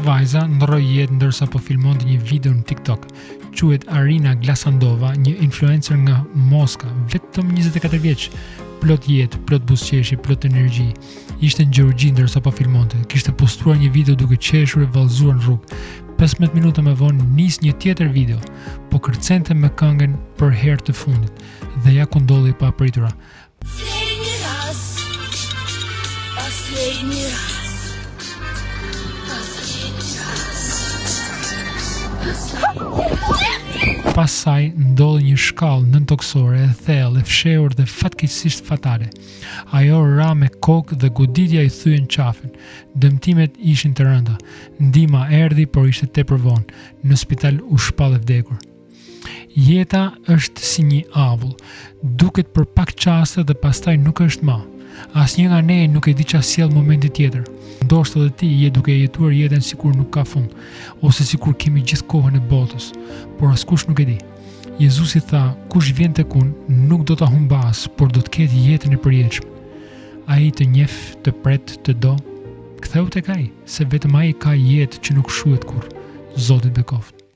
Vajza ndroi jetë ndërsa po filmonte një video në TikTok. Quhet Arina Glasandova, një influencer nga Moska, vetëm 24 vjeç. Plot jetë, plot buzëqeshi, plot energji. Ishte në Gjergji ndërsa po filmonte. Kishte postuar një video duke qeshur e vallëzuar në rrugë. 15 minuta më vonë nis një tjetër video, po kërcente me këngën për herë të fundit dhe ja ku ndodhi pa pritura. Pas saj ndodhi një shkallë nëntoksore e thellë, e fshehur dhe fatkeqësisht fatale. Ajo ra me kokë dhe goditja i thyen qafën. Dëmtimet ishin të rënda. Ndihma erdhi, por ishte tepër vonë. Në spital u shpall e vdekur. Jeta është si një avull. Duket për pak qaste dhe pastaj nuk është më. Asnjë nga ne nuk e di çfarë sjell momenti tjetër. Ndoshta edhe ti je duke jetuar jetën sikur nuk ka fund, ose sikur kemi gjithë kohën e botës, por askush nuk e di. Jezusi tha, kush vjen tek unë nuk do ta humbas, por do të ketë jetën e përjetshme. Ai të njeh, të pret, të do, ktheu tek ai, se vetëm ai ka jetë që nuk shuhet kurrë. Zoti bekoft.